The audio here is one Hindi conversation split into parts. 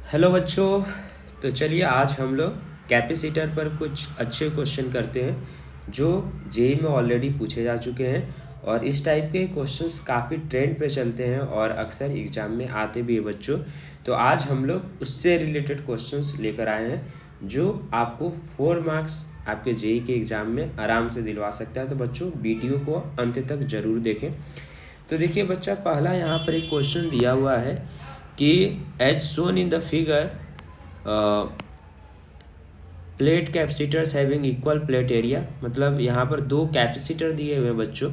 हेलो बच्चों। तो चलिए आज हम लोग कैपेसिटर पर कुछ अच्छे क्वेश्चन करते हैं जो जेईई में ऑलरेडी पूछे जा चुके हैं और इस टाइप के क्वेश्चंस काफ़ी ट्रेंड पे चलते हैं और अक्सर एग्जाम में आते भी हैं बच्चों। तो आज हम लोग उससे रिलेटेड क्वेश्चंस लेकर आए हैं जो आपको 4 मार्क्स आपके जेईई के एग्ज़ाम में आराम से दिलवा सकता है। तो बच्चों वीडियो को अंत तक ज़रूर देखें। तो देखिए बच्चा, पहला यहाँ पर एक क्वेश्चन दिया हुआ है कि as shown in the figure plate capacitors having equal plate area. मतलब यहाँ पर दो कैपेसिटर दिए हुए हैं बच्चों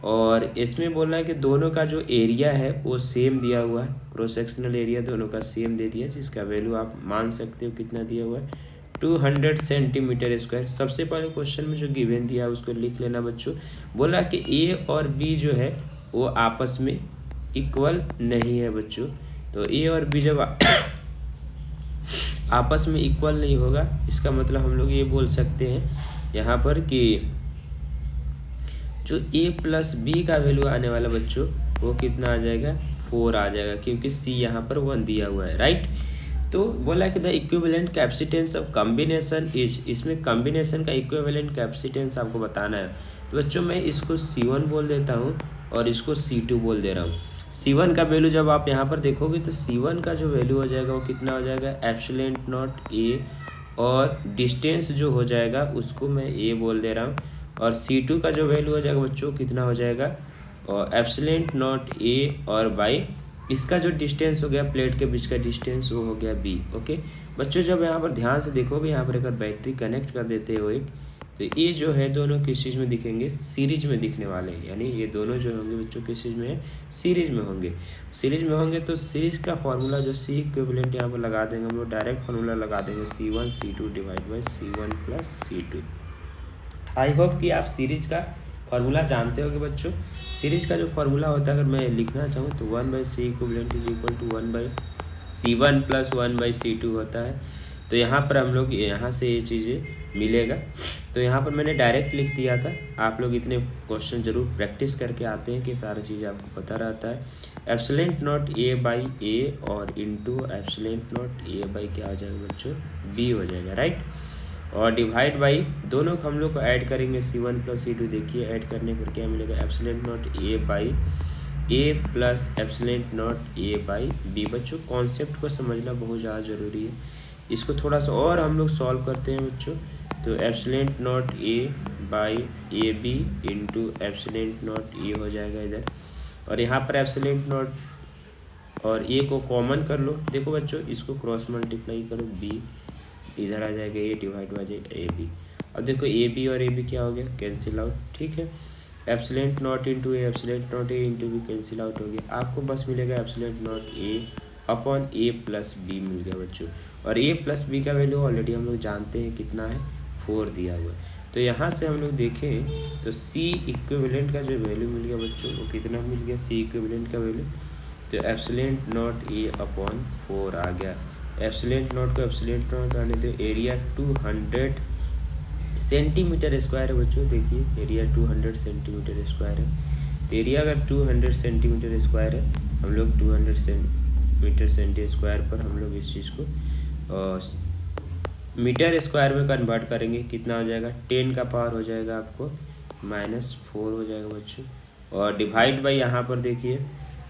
और इसमें बोल रहा है कि दोनों का जो एरिया है वो सेम दिया हुआ है। क्रॉस सेक्शनल एरिया दोनों का सेम दे दिया, जिसका वैल्यू आप मान सकते हो कितना दिया हुआ है, 200 सेंटीमीटर स्क्वायर। सबसे पहले क्वेश्चन में जो गिवन दिया है उसको लिख लेना बच्चों। बोला कि ए और बी जो है वो आपस में इक्वल नहीं है बच्चों। तो ए और बी जब आपस में इक्वल नहीं होगा, इसका मतलब हम लोग ये बोल सकते हैं यहाँ पर कि जो ए प्लस बी का वैल्यू आने वाला बच्चों वो कितना आ जाएगा, 4 आ जाएगा, क्योंकि सी यहाँ पर 1 दिया हुआ है, राइट। तो बोला कि the equivalent capacitance of combination is, इसमें कॉम्बिनेशन का इक्विवेलेंट कैपेसिटेंस आपको बताना है। तो बच्चों मैं इसको C1 बोल देता हूँ और इसको C2 बोल दे रहा हूँ। C1 का वैल्यू जब आप यहाँ पर देखोगे तो C1 का जो वैल्यू हो जाएगा वो कितना हो जाएगा, एप्सिलॉन नॉट ए, और डिस्टेंस जो हो जाएगा उसको मैं ए बोल दे रहा हूँ। और C2 का जो वैल्यू हो जाएगा बच्चों कितना हो जाएगा, और एप्सिलॉन नॉट ए और बाई इसका जो डिस्टेंस हो गया प्लेट के बीच का डिस्टेंस वो हो गया बी। ओके बच्चों, जब यहाँ पर ध्यान से देखोगे यहाँ पर अगर बैटरी कनेक्ट कर देते हो एक, तो ये जो है दोनों किस चीज़ में दिखेंगे, सीरीज में दिखने वाले हैं। यानी ये दोनों जो होंगे बच्चों किस चीज़ में है, सीरीज में होंगे। सीरीज में होंगे तो सीरीज का फॉर्मूला जो सी इक्विवेलेंट यहाँ पर लगा देंगे हम लोग, डायरेक्ट फार्मूला लगा देंगे C1 C2 divide by C1 plus C2। I hope कि आप सीरीज का फार्मूला जानते होगे बच्चों। सीरीज का जो फार्मूला होता है अगर मैं लिखना चाहूँ तो 1/C equivalent is equal to 1/C1 plus 1/C2 होता है। तो यहाँ पर हम लोग यहाँ से ये चीज़ें मिलेगा। तो यहाँ पर मैंने डायरेक्ट लिख दिया था। आप लोग इतने क्वेश्चन जरूर प्रैक्टिस करके आते हैं कि सारी चीज़ें आपको पता रहता है। एप्सिलॉन नॉट ए बाई ए और into epsilon naught A by क्या हो जाएगा बच्चों, बी हो जाएगा, राइट। और डिवाइड बाई दोनों को हम लोग को ऐड करेंगे C1 प्लस C2। देखिए ऐड करने पर क्या मिलेगा, epsilon naught A by A plus epsilon naught A by B. बच्चों कॉन्सेप्ट को समझना बहुत ज़्यादा ज़रूरी है। इसको थोड़ा सा और हम लोग सॉल्व करते हैं बच्चों। तो epsilon naught A by A B into epsilon naught A हो जाएगा इधर, और यहाँ पर एप्सिलॉन नॉट और ए को कॉमन कर लो। देखो बच्चों इसको क्रॉस मल्टीप्लाई करो, बी इधर आ जाएगा, ए डिवाइड हो जाएगा ए बी। अब देखो ए बी और ए बी क्या हो गया, कैंसिल आउट, ठीक है। Epsilon naught into a, epsilon naught a into b cancel out हो गया। आपको बस मिलेगा epsilon naught a upon a plus b मिल गया बच्चों। और ए प्लस बी का वैल्यू ऑलरेडी हम लोग जानते हैं कितना है, 4 दिया हुआ है। तो यहाँ से हम लोग देखें तो सी इक्विवेलेंट का जो वैल्यू मिल गया बच्चों वो कितना मिल गया, सी इक्विवेलेंट का वैल्यू, तो एप्सिलॉन नॉट ए अपॉन 4 आ गया। एप्सिलॉन नॉट को एप्सिलॉन नॉट आने दो, एरिया 200 सेंटीमीटर स्क्वायर है बच्चों। देखिए एरिया 200 सेंटीमीटर स्क्वायर है। तो एरिया अगर 200 सेंटीमीटर स्क्वायर है, हम लोग 200 सेंटीमीटर स्क्वायर पर हम लोग इस चीज़ को मीटर स्क्वायर में कन्वर्ट करेंगे, कितना हो जाएगा, 10 का पावर हो जाएगा आपको -4 हो जाएगा बच्चों। और डिवाइड बाई यहाँ पर देखिए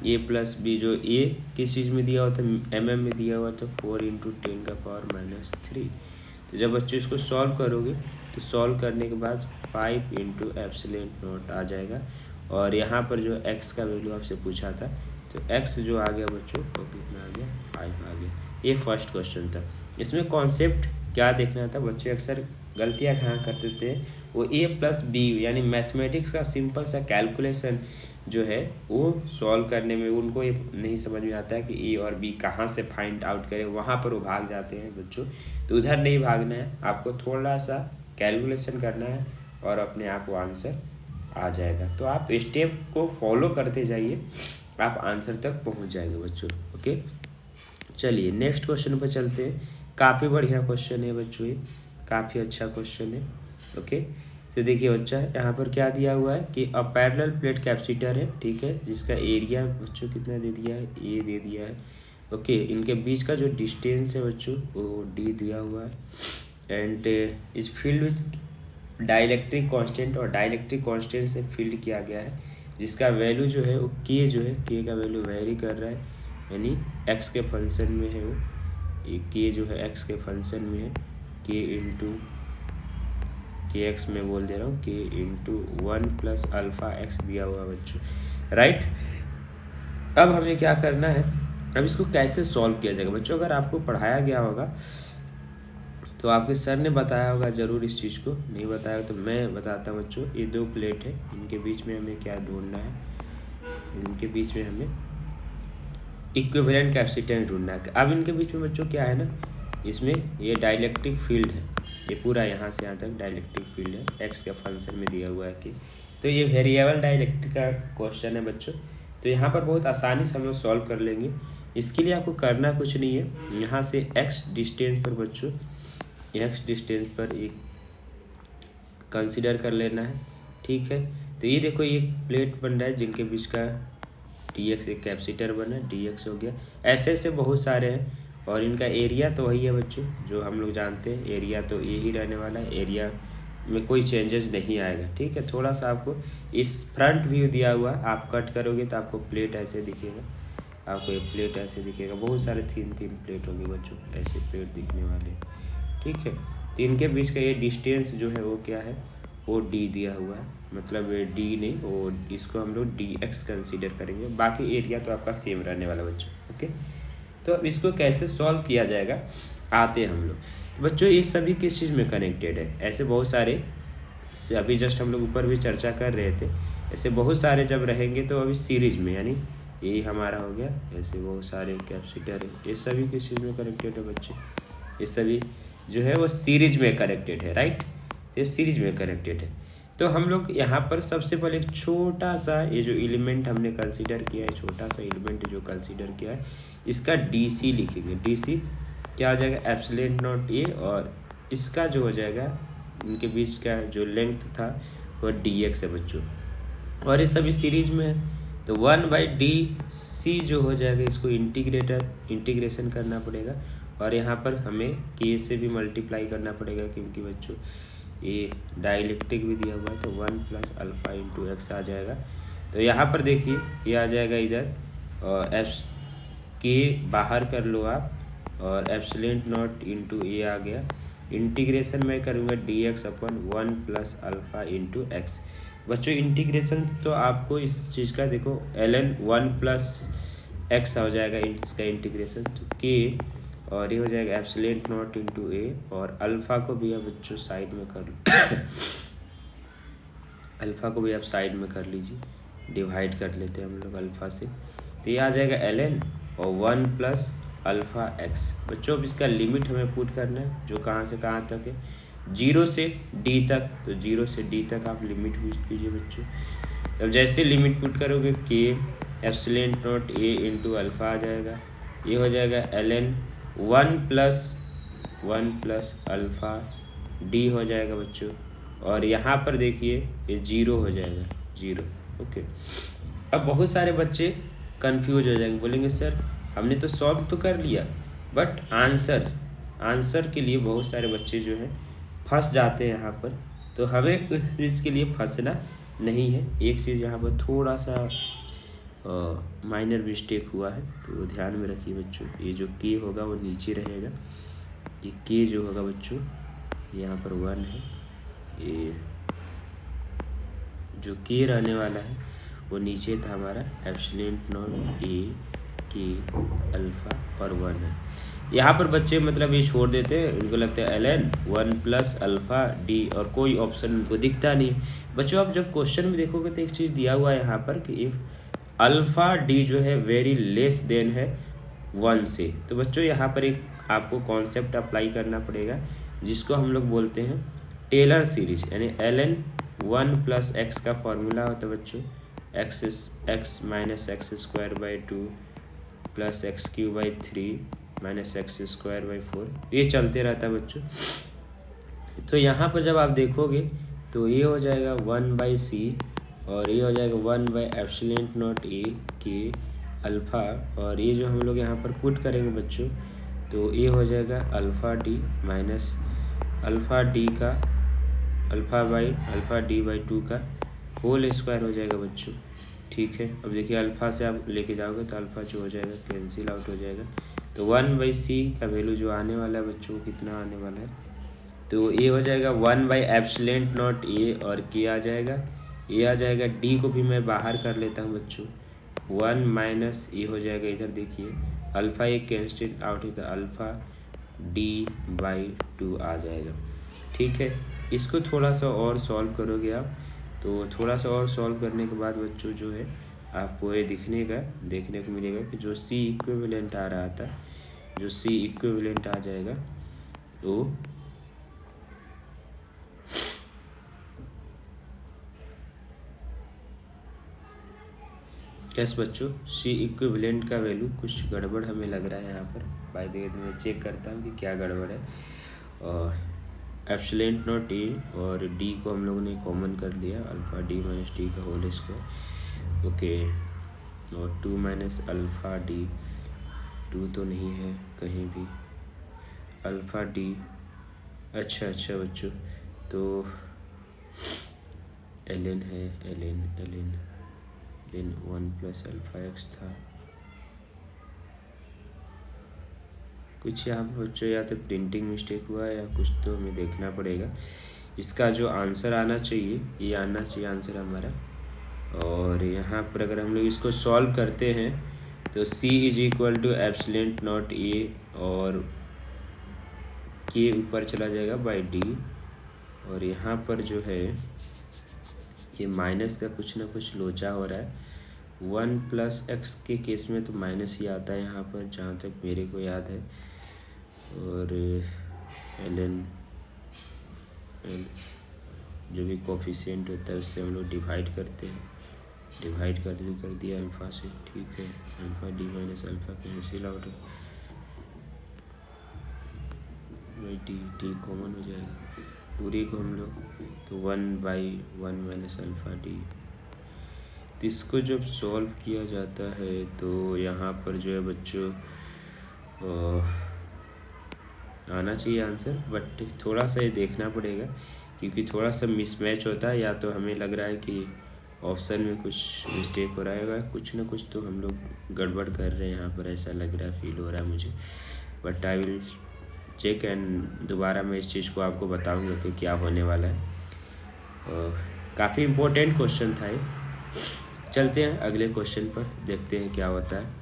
ए प्लस बी, जो ए किस चीज़ में दिया हुआ था, mm में दिया हुआ था, 4 इंटू 10 का पावर -3। तो जब बच्चों इसको सॉल्व करोगे तो सॉल्व करने के बाद 5 इंटू एप्सिलॉन नॉट आ जाएगा। और यहाँ पर जो x का वैल्यू आपसे पूछा था, तो x जो आ गया बच्चों वो कितना आ गया, 5 आ गया। ये फर्स्ट क्वेश्चन था। इसमें कॉन्सेप्ट क्या देखना था, बच्चे अक्सर गलतियाँ कहाँ करते थे, वो ए प्लस बी यानी मैथमेटिक्स का सिंपल सा कैलकुलेशन जो है वो सॉल्व करने में उनको ये नहीं समझ में आता है कि ए और बी कहाँ से फाइंड आउट करें, वहाँ पर वो भाग जाते हैं बच्चों। तो उधर नहीं भागना है, आपको थोड़ा सा कैलकुलेशन करना है और अपने आप वो आंसर आ जाएगा। तो आप स्टेप को फॉलो करते जाइए, आप आंसर तक पहुँच जाएंगे बच्चों। ओके चलिए नेक्स्ट क्वेश्चन पर चलते हैं। काफ़ी बढ़िया क्वेश्चन है बच्चों, ये काफ़ी अच्छा क्वेश्चन है। ओके तो देखिए बच्चा यहाँ पर क्या दिया हुआ है कि अ पैरेलल प्लेट कैपेसिटर है, ठीक है, जिसका एरिया बच्चों कितना दे दिया है, ए दे दिया है, ओके, इनके बीच का जो डिस्टेंस है बच्चों वो डी दिया हुआ है। एंड इस फील्ड विथ डाइलेक्ट्रिक कांस्टेंट, और डाइलेक्ट्रिक कांस्टेंट से फील्ड किया गया है, जिसका वैल्यू जो है वो के जो है, के का वैल्यू वेरी कर रहा है, यानी एक्स के फंक्शन में है वो, ये के जो है एक्स के फंक्शन में है, के इंटू के एक्स में बोल दे रहा हूँ, के इंटू 1 + अल्फ़ा एक्स दिया हुआ बच्चों, राइट। अब हमें क्या करना है, अब इसको कैसे सॉल्व किया जाएगा बच्चों। अगर आपको पढ़ाया गया होगा तो आपके सर ने बताया होगा ज़रूर इस चीज़ को, नहीं बताया तो मैं बताता हूँ बच्चों। ये दो प्लेट है, इनके बीच में हमें क्या ढूंढना है, इनके बीच में हमें इक्विवेलेंट कैपेसिटेंस ढूंढना है। अब इनके बीच में बच्चों क्या है ना, इसमें ये डाइलेक्ट्रिक फील्ड है, ये पूरा यहाँ से यहाँ तक डाइलेक्ट्रिक फील्ड है, एक्स के फंक्शन में दिया हुआ है कि, तो ये वेरिएबल डाइलेक्ट्रिक का क्वेश्चन है बच्चों। तो यहाँ पर बहुत आसानी से हम लोग सॉल्व कर लेंगे। इसके लिए आपको करना कुछ नहीं है, यहाँ से एक्स डिस्टेंस पर बच्चों, एक्स डिस्टेंस पर एक कंसीडर कर लेना है, ठीक है। तो ये देखो ये प्लेट बन रहा है जिनके बीच का डी एक्स एक कैपेसिटर बना, डी एक्स हो गया। ऐसे ऐसे बहुत सारे हैं, और इनका एरिया तो वही है बच्चों जो हम लोग जानते हैं, एरिया तो ये ही रहने वाला है, एरिया में कोई चेंजेस नहीं आएगा, ठीक है। थोड़ा सा आपको इस फ्रंट व्यू दिया हुआ, आप कट करोगे तो आपको प्लेट ऐसे दिखेगा, आपको ये प्लेट ऐसे दिखेगा, बहुत सारे तीन प्लेट होंगे बच्चों, ऐसे प्लेट दिखने वाले, ठीक है। तो इनके बीच का ये डिस्टेंस जो है वो क्या है, वो डी दिया हुआ है, मतलब ये डी नहीं, वो इसको हम लोग डी एक्स कंसिडर करेंगे, बाकी एरिया तो आपका सेम रहने वाला बच्चों, ओके। तो अब इसको कैसे सॉल्व किया जाएगा आते हैं हम लोग। तो बच्चों ये सभी किस चीज़ में कनेक्टेड है, ऐसे बहुत सारे, अभी जस्ट हम लोग ऊपर भी चर्चा कर रहे थे, ऐसे बहुत सारे जब रहेंगे तो अभी सीरीज में, यानी ये हमारा हो गया, ऐसे बहुत सारे कैपेसिटर है, ये सभी किस चीज़ में कनेक्टेड है बच्चे, ये सभी जो है वो सीरीज में कनेक्टेड है, राइट। ये सीरीज में कनेक्टेड है। तो हम लोग यहाँ पर सबसे पहले एक छोटा सा ये जो एलिमेंट हमने कंसीडर किया है, छोटा सा एलिमेंट जो कंसीडर किया है, इसका DC लिखेंगे। DC क्या हो जाएगा, एप्सिलॉन नॉट ए, और इसका जो हो जाएगा इनके बीच का जो लेंथ था वो dx है बच्चों, और ये सभी सीरीज में है। तो 1/DC जो हो जाएगा, इसको इंटीग्रेशन करना पड़ेगा, और यहाँ पर हमें k से भी मल्टीप्लाई करना पड़ेगा, क्योंकि बच्चों ये डाइलेक्ट्रिक भी दिया हुआ है, तो 1 + अल्फ़ा इंटू एक्स आ जाएगा। तो यहाँ पर देखिए ये आ जाएगा इधर, और के बाहर कर लो आप, और एप्सिलॉन नॉट इंटू ए आ गया, इंटीग्रेशन मैं करूँगा dx अपन 1 + अल्फ़ा इंटू एक्स। बच्चों इंटीग्रेशन तो आपको इस चीज़ का देखो ln 1 + x हो जाएगा इसका इंटीग्रेशन, तो के, और ये हो जाएगा एप्सिलॉन नॉट इंटू ए, और अल्फ़ा को भी आप बच्चों साइड में कर लो अल्फ़ा को भी आप साइड में कर लीजिए, डिवाइड कर लेते हैं हम लोग अल्फ़ा से, तो ये आ जाएगा ln और 1 + अल्फ़ा एक्स। बच्चों अब इसका लिमिट हमें पुट करना है, जो कहाँ से कहाँ तक है, 0 से d तक, तो 0 से d तक आप लिमिट पुट कीजिए बच्चों। तब जैसे लिमिट पुट करोगे के epsilon naught a into alpha आ जाएगा, ये हो जाएगा ln 1 + अल्फ़ा डी हो जाएगा बच्चों, और यहाँ पर देखिए ये 0 हो जाएगा, 0, ओके। अब बहुत सारे बच्चे कंफ्यूज हो जाएंगे, बोलेंगे सर हमने तो सॉल्व तो कर लिया, बट आंसर के लिए बहुत सारे बच्चे जो हैं फंस जाते हैं यहाँ पर। तो हमें उस चीज़ के लिए फंसना नहीं है, एक चीज़ यहाँ पर थोड़ा सा माइनर मिस्टेक हुआ है, तो ध्यान में रखिए बच्चों। ये जो के होगा वो नीचे रहेगा, ये के जो होगा बच्चों यहाँ पर 1 है, ये जो के रहने वाला है वो नीचे था हमारा एप्सिलॉन नॉट ए के अल्फ़ा और 1 है। यहाँ पर बच्चे मतलब ये छोड़ देते हैं, इनको लगता है ln 1 + अल्फ़ा डी, और कोई ऑप्शन उनको दिखता नहीं। बच्चों आप जब क्वेश्चन में देखोगे तो एक चीज़ दिया हुआ है यहाँ पर कि इफ़ अल्फ़ा डी जो है वेरी लेस देन है 1 से, तो बच्चों यहाँ पर एक आपको कॉन्सेप्ट अप्लाई करना पड़ेगा, जिसको हम लोग बोलते हैं टेलर सीरीज, यानी ln 1 + x का फॉर्मूला होता है बच्चों, x - x² 2 + x³ 3 - x² 4, ये चलते रहता है बच्चों। तो यहाँ पर जब आप देखोगे तो ये हो जाएगा 1/c, और ये हो जाएगा 1/एप्सिलॉन नॉट ए के अल्फ़ा, और ये जो हम लोग यहाँ पर पुट करेंगे बच्चों, तो ये हो जाएगा alpha D minus alpha D का अल्फ़ा डी बाई 2 का होल स्क्वायर हो जाएगा बच्चों। ठीक है, अब देखिए अल्फ़ा से आप लेके जाओगे तो अल्फ़ा जो हो जाएगा कैंसिल आउट हो जाएगा, तो 1/c का वैल्यू जो आने वाला है बच्चों, कितना आने वाला है, तो ये हो जाएगा 1/एप्सिलेंट नॉट ए, और के आ जाएगा, ए आ जाएगा, डी को भी मैं बाहर कर लेता हूँ बच्चों, 1 माइनस ये हो जाएगा, इधर देखिए अल्फ़ा एक कैंसिल आउट होता है, अल्फ़ा डी बाई 2 आ जाएगा। ठीक है, इसको थोड़ा सा और सॉल्व करोगे आप, तो थोड़ा सा और सॉल्व करने के बाद बच्चों जो है आपको ये देखने को मिलेगा कि जो सी इक्विवेलेंट आ रहा था, जो सी इक्विवेलेंट आ जाएगा, तो यस बच्चों, सी इक्विवेलेंट का वैल्यू कुछ गड़बड़ हमें लग रहा है यहाँ पर। बाय द वे मैं चेक करता हूँ कि क्या गड़बड़ है। और एप्सिलेंट नॉट ए और डी को हम लोगों ने कॉमन कर दिया, अल्फ़ा डी माइनस डी का होल स्क्वायर, ओके, और 2 माइनस अल्फ़ा डी, 2 तो नहीं है कहीं भी, अल्फ़ा डी, अच्छा बच्चों, तो एल है, एल 1 प्लस अल्फ़ा एक्स था, कुछ यहाँ पर बच्चों या तो प्रिंटिंग मिस्टेक हुआ है या कुछ, तो हमें देखना पड़ेगा। इसका जो आंसर आना चाहिए, ये आना चाहिए आंसर हमारा, और यहाँ पर अगर हम लोग इसको सॉल्व करते हैं तो c is equal to epsilon naught a, और के ऊपर चला जाएगा बाई डी, और यहाँ पर जो है ये माइनस का कुछ ना कुछ लोचा हो रहा है। 1 प्लस एक्स के केस में तो माइनस ही आता है यहाँ पर, जहाँ तक मेरे को याद है, और एल जो भी कोफिशिएंट होता है उससे हम लोग डिवाइड करते हैं, डिवाइड कर दिया अल्फ़ा से। ठीक है, alpha D minus alpha cancel out, T common हो जाएगा पूरी को हम लोग, तो 1/1 माइनस अल्फ़ा डी। इसको जब सॉल्व किया जाता है तो यहाँ पर जो है बच्चों आना चाहिए आंसर, बट थोड़ा सा ये देखना पड़ेगा क्योंकि थोड़ा सा मिसमैच होता है, या तो हमें लग रहा है कि ऑप्शन में कुछ मिस्टेक हो रहा है, कुछ ना कुछ तो हम लोग गड़बड़ कर रहे हैं यहाँ पर, ऐसा लग रहा है, फील हो रहा है मुझे, but I will check and दोबारा मैं इस चीज़ को आपको बताऊंगा कि क्या होने वाला है। काफ़ी इम्पोर्टेंट क्वेश्चन था ये। चलते हैं अगले क्वेश्चन पर, देखते हैं क्या होता है।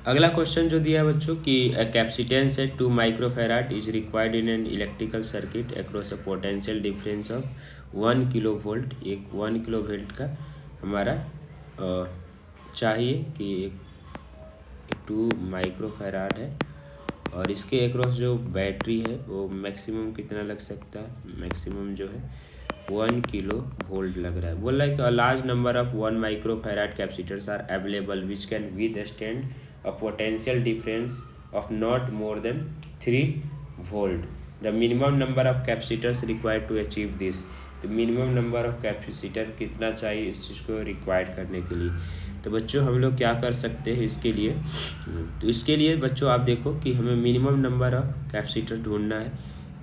अगला क्वेश्चन जो दिया है बच्चों कि कैपेसिटेंस है 2 microfarad is required in an electrical circuit across a potential difference of 1 kilovolt. एक 1 किलोवोल्ट का हमारा चाहिए कि 2 माइक्रोफैराड है, और इसके अक्रॉस जो बैटरी है वो मैक्सिमम कितना लग सकता है, मैक्सिमम जो है 1 किलो वोल्ट लग रहा है। बोल रहा है कि a large number of 1 microfarad capacitors are available which can withstand a potential difference of not more than 3 volt. The minimum number of capacitors required to achieve this. तो मिनिमम नंबर ऑफ कैपेसिटर कितना चाहिए इस चीज़ को रिक्वायर्ड करने के लिए। तो बच्चों हम लोग क्या कर सकते हैं इसके लिए, तो इसके लिए बच्चों आप देखो कि हमें मिनिमम नंबर ऑफ कैपेसिटर ढूंढना है,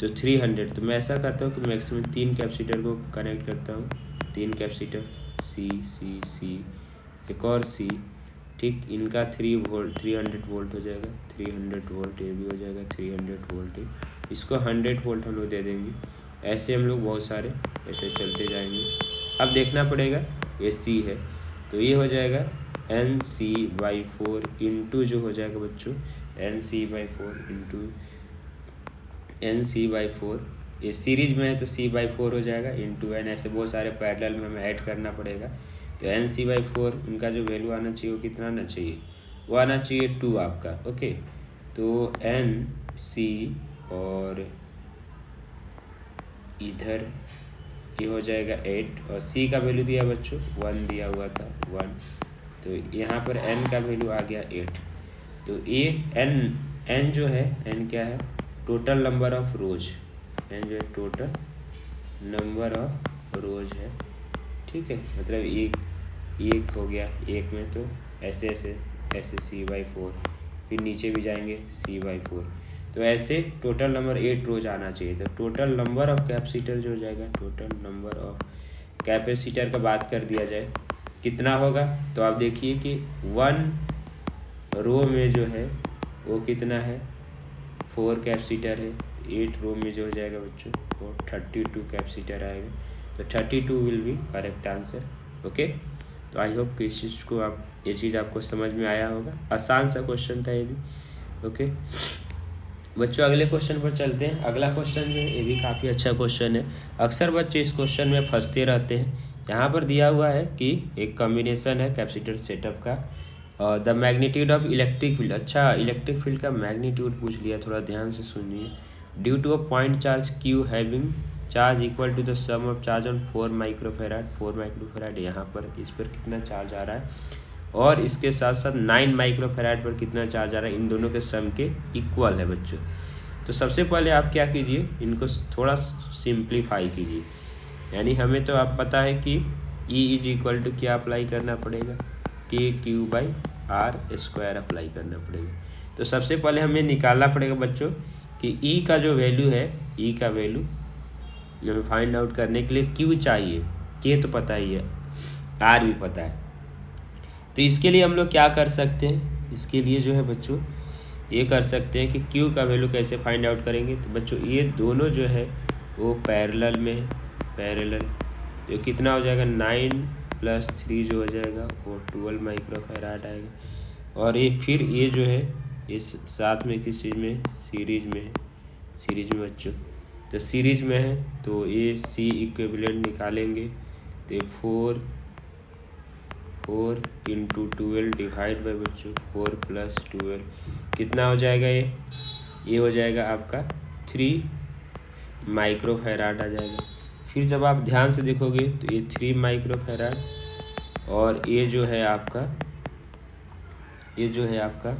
तो 300। तो मैं ऐसा करता हूँ कि मैक्सिमम 3 कैपेसिटर को कनेक्ट करता हूँ, 3 कैपेसिटर सी, एक और सी, ठीक, इनका 300 वोल्ट हो जाएगा, 300 वोल्ट ये भी हो जाएगा, 300 वोल्ट ही, इसको 100 वोल्ट हम लोग दे देंगे। ऐसे हम लोग बहुत सारे ऐसे चलते जाएंगे। अब देखना पड़ेगा ये सी है, तो ये हो जाएगा NC/4 इंटू जो हो जाएगा बच्चों NC/4 ये सीरीज में है तो C/4 हो जाएगा इंटू एन, ऐसे बहुत सारे पैरेलल में हमें ऐड करना पड़ेगा। तो NC/4 उनका जो वैल्यू आना चाहिए वो कितना आना चाहिए, वो आना चाहिए 2 आपका, ओके। तो NC और इधर ये हो जाएगा 8, और C का वैल्यू दिया बच्चों 1 दिया हुआ था 1, तो यहाँ पर N का वैल्यू आ गया 8। तो ये N जो है, N क्या है, total number of rose, N जो है टोटल नंबर ऑफ रोज है, ठीक है, मतलब एक हो गया, एक में तो ऐसे ऐसे ऐसे C/4, फिर नीचे भी जाएंगे C/4। तो ऐसे टोटल नंबर 8 रोज आना चाहिए। तो टोटल नंबर ऑफ कैपेसिटर जो हो जाएगा, टोटल नंबर ऑफ कैपेसिटर का बात कर दिया जाए कितना होगा, तो आप देखिए कि 1 रो में जो है वो कितना है, 4 कैपेसिटर है। 8 रो में जो हो जाएगा बच्चों वो 32 कैपेसिटर आएगा। तो 32 will be correct answer. Okay, तो आई होप कि इस चीज़ को आप ये चीज़ आपको समझ में आया होगा। आसान सा क्वेश्चन था ये भी। ओके बच्चों, अगले क्वेश्चन पर चलते हैं। अगला क्वेश्चन जो है ये भी काफ़ी अच्छा क्वेश्चन है। अक्सर बच्चे इस क्वेश्चन में फंसते रहते हैं। यहाँ पर दिया हुआ है कि एक कॉम्बिनेशन है कैपेसिटर सेटअप का, the magnitude of electric field. अच्छा, इलेक्ट्रिक फील्ड का मैग्नीट्यूड पूछ लिया, थोड़ा ध्यान से सुनिए। Due to a point charge Q having charge equal to the sum of charge on 4 microfarad. 4 microfarad यहाँ पर इस पर कितना चार्ज आ रहा है, और इसके साथ साथ 9 माइक्रोफेराड पर कितना चार्ज आ रहा है, इन दोनों के सम के इक्वल है बच्चों। तो सबसे पहले आप क्या कीजिए, इनको थोड़ा सिंप्लीफाई कीजिए। यानी हमें तो आप पता है कि E इज इक्वल टू क्या अप्लाई करना पड़ेगा, KQ/R² अप्लाई करना पड़ेगा। तो सबसे पहले हमें निकालना पड़ेगा बच्चों कि E का जो वैल्यू है, E का वैल्यू हमें फाइंड आउट करने के लिए Q चाहिए। K तो पता ही है, R भी पता है। तो इसके लिए हम लोग क्या कर सकते हैं, इसके लिए जो है बच्चों ये कर सकते हैं कि Q का वैल्यू कैसे फाइंड आउट करेंगे। तो बच्चों ये दोनों जो है वो पैरेलल में है, पैरेलल। तो कितना हो जाएगा, 9 + 3 जो हो जाएगा वो 12 माइक्रोफैराड आएगा। और ये फिर ये जो है इस साथ में किस चीज़ में, सीरीज में है, सीरीज में बच्चों। तो सीरीज में है तो ये C इक्विवेलेंट निकालेंगे तो 4 × 12 डिवाइड बाई बच्चों 4 + 12 कितना हो जाएगा, ये हो जाएगा आपका 3 माइक्रोफैराड आ जाएगा। फिर जब आप ध्यान से देखोगे तो ये 3 माइक्रोफैराड, और ये जो है आपका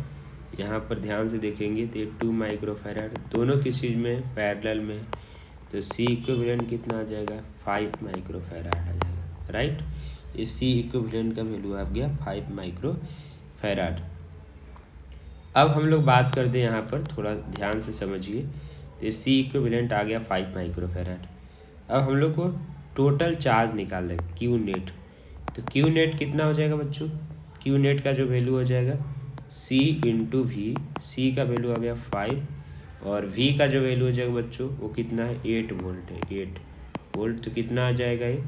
यहाँ पर ध्यान से देखेंगे तो ये 2 माइक्रोफैराड, दोनों किस चीज़ में, पैरेलल में। तो C इक्विवेलेंट कितना आ जाएगा, 5 माइक्रोफैराड आ जाएगा, राइट। ये C इक्विवेलेंट का वैल्यू आ गया 5 माइक्रोफैराड। अब हम लोग बात कर दें यहाँ पर, थोड़ा ध्यान से समझिए। तो C इक्विवेलेंट आ गया 5 माइक्रोफैराड। अब हम लोग को टोटल चार्ज निकालना है, Q नेट। तो Q नेट कितना हो जाएगा बच्चों, Q नेट का जो वैल्यू हो जाएगा C × V। C का वैल्यू आ गया 5, और V का जो वैल्यू हो जाएगा बच्चों वो कितना है, 8 वोल्ट है, 8 वोल्ट। तो कितना आ जाएगा ये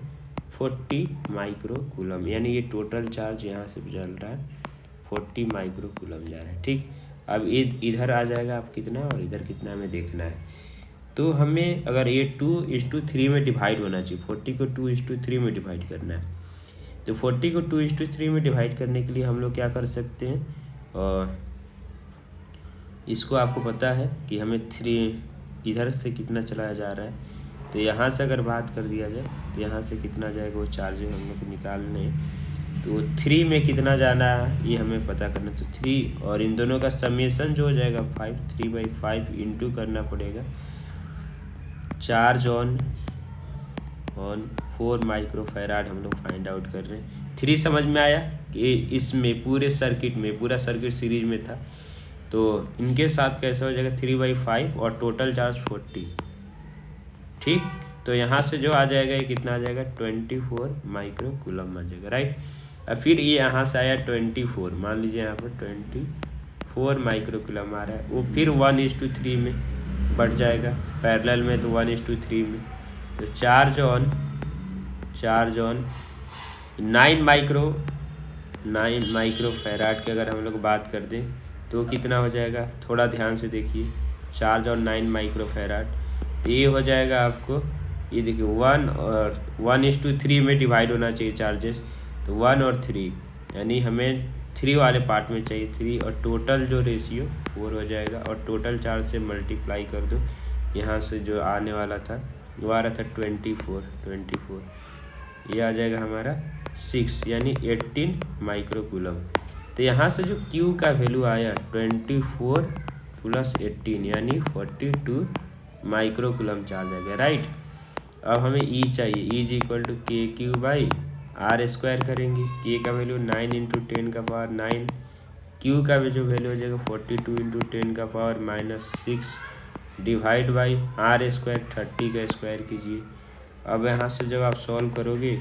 40 माइक्रोकूलम। यानी ये टोटल चार्ज यहाँ से चल रहा है 40 माइक्रोकूलम जा रहा है, ठीक। अब इधर आ जाएगा आप कितना, और इधर कितना हमें देखना है। तो हमें अगर ये 2:3 में डिवाइड होना चाहिए, 40 को 2:3 में डिवाइड करना है। तो 40 को 2:3 में डिवाइड करने के लिए हम लोग क्या कर सकते हैं, और इसको आपको पता है कि हमें 3 इधर से कितना चलाया जा रहा है। तो यहाँ से अगर बात कर दिया जाए तो यहाँ से कितना जाएगा, वो चार्ज हम लोग को निकालने हैं। तो 3 में कितना जाना है ये हमें पता करना। तो 3 और इन दोनों का समेशन जो हो जाएगा 5, 3/5 इंटू करना पड़ेगा चार्ज ऑन 4 माइक्रोफैराड हम लोग फाइंड आउट कर रहे हैं। 3 समझ में आया कि इसमें पूरे सर्किट में, पूरा सर्किट सीरीज में था, तो इनके साथ कैसे हो जाएगा 3/5 और टोटल चार्ज 40, ठीक। तो यहाँ से जो आ जाएगा ये कितना आ जाएगा 24 माइक्रोकूलम आ जाएगा, राइट। और फिर ये यहाँ से आया 24, मान लीजिए यहाँ पर 24 माइक्रोकूलम आ रहा है, वो फिर 1:3 में बढ़ जाएगा, पैरेलल में तो 1:3 में। तो चार्ज ऑन 9 माइक्रोफैराड की अगर हम लोग बात कर दें तो कितना हो जाएगा, थोड़ा ध्यान से देखिए। चार्ज ऑन 9 माइक्रोफैराड, तो ये हो जाएगा आपको, ये देखिए 1:3 में डिवाइड होना चाहिए चार्जेस। तो 1 और 3, यानी हमें 3 वाले पार्ट में चाहिए 3, और टोटल जो रेशियो 4 हो जाएगा। और टोटल चार्ज से मल्टीप्लाई कर दो, यहाँ से जो आने वाला था वो आ रहा था 24, ये आ जाएगा हमारा 6, यानी 18 माइक्रोकूलम। तो यहाँ से जो Q का वैल्यू आया 24 + 18 यानी 42 माइक्रोकूलम चार्ज आ गया, राइट। अब हमें E चाहिए, E = KQ/R²। आर स्क्वायर करेंगे, के का वैल्यू 9 इंटू 10 का पावर 9, क्यू का भी जो वैल्यू हो जाएगा 42 इंटू 10 का power -6 divide by R square 30 का स्क्वायर कीजिए। अब यहाँ से जब आप सॉल्व करोगे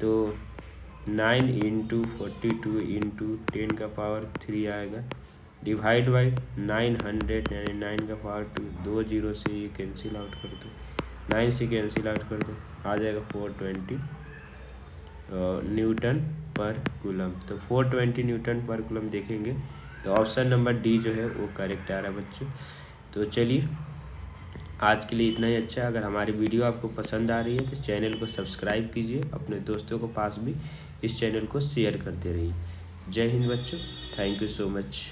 तो 9 इंटू 42 इंटू 10 का पावर 3 आएगा डिवाइड बाई 900 यानी 9 का पावर 2, 2 जीरो से ये कैंसिल आउट कर दो, 9 से कैंसिल आउट कर दो, आ जाएगा 420 न्यूटन पर कूलम। तो 420 न्यूटन पर कूलम देखेंगे तो ऑप्शन नंबर डी जो है वो करेक्ट आ रहा है बच्चों। तो चलिए आज के लिए इतना ही अच्छा है। अगर हमारी वीडियो आपको पसंद आ रही है तो चैनल को सब्सक्राइब कीजिए, अपने दोस्तों को पास भी इस चैनल को शेयर करते रहिए। जय हिंद बच्चों, थैंक यू सो मच।